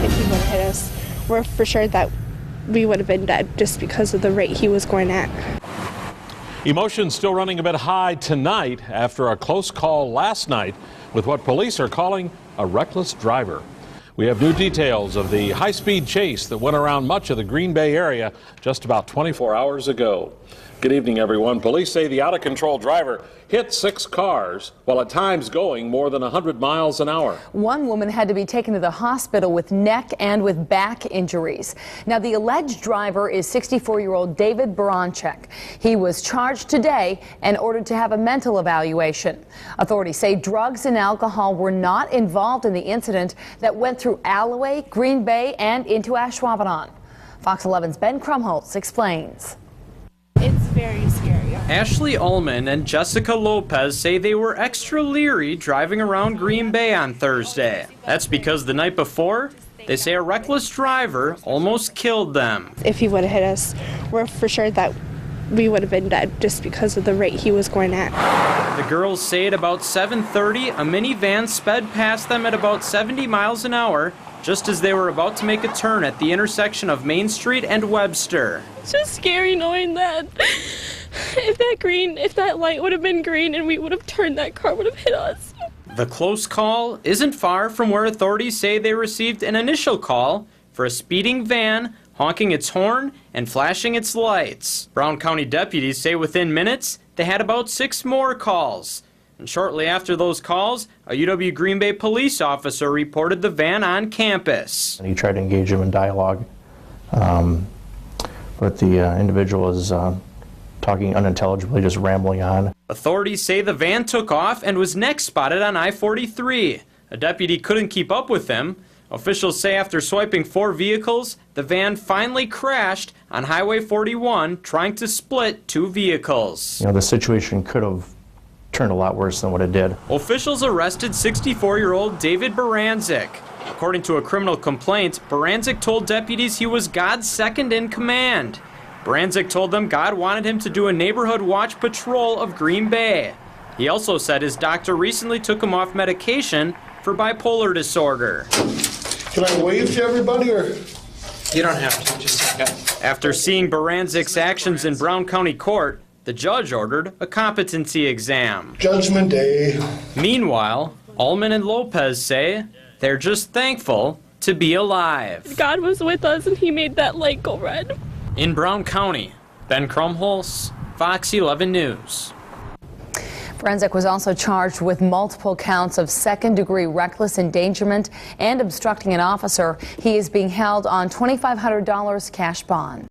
if he would have hit us. We're for sure that we would have been dead just because of the rate he was going at. Emotions still running a bit high tonight after a close call last night with what police are calling a reckless driver. We have new details of the high-speed chase that went around much of the Green Bay area just about 24 hours ago. Good evening, everyone. Police say the out-of-control driver hit 6 cars while at times going more than 100 miles an hour. One woman had to be taken to the hospital with neck and with back injuries. Now, the alleged driver is 64-year-old David Baranczyk. He was charged today and ordered to have a mental evaluation. Authorities say drugs and alcohol were not involved in the incident that went through Allouez, Green Bay, and into Ashwaubenon. Fox 11's Ben Krumholtz explains. It's very scary. Ashley Ullman and Jessica Lopez say they were extra leery driving around Green Bay on Thursday. That's because the night before, they say a reckless driver almost killed them. If he would have hit us, we're for sure that we would have been dead just because of the rate he was going at. The girls say at about 7:30, a minivan sped past them at about 70 miles an hour just as they were about to make a turn at the intersection of Main Street and Webster. It's just scary knowing that if that light would have been green and we would have turned, that car would have hit us. The close call isn't far from where authorities say they received an initial call for a speeding van honking its horn and flashing its lights. Brown County deputies say within minutes they had about 6 more calls. And shortly after those calls, a UW Green Bay police officer reported the van on campus. He tried to engage him in dialogue, but the individual was talking unintelligibly, just rambling on. Authorities say the van took off and was next spotted on I-43. A deputy couldn't keep up with him. Officials say after swiping 4 vehicles, the van finally crashed on Highway 41, trying to split 2 vehicles. You know, the situation could have turned a lot worse than what it did. Officials arrested 64-year-old David Baranczyk. According to a criminal complaint, Baranczyk told deputies he was God's second in command. Baranczyk told them God wanted him to do a neighborhood watch patrol of Green Bay. He also said his doctor recently took him off medication for bipolar disorder. Can I wave to everybody, or? You don't have to, just a second. After seeing Baranczyk's actions in Brown County Court, the judge ordered a competency exam. Judgment Day. Meanwhile, Ullman and Lopez say they're just thankful to be alive. God was with us and he made that light go red. In Brown County, Ben Krumholtz, Fox 11 News. Baranczyk was also charged with multiple counts of second-degree reckless endangerment and obstructing an officer. He is being held on $2,500 cash bond.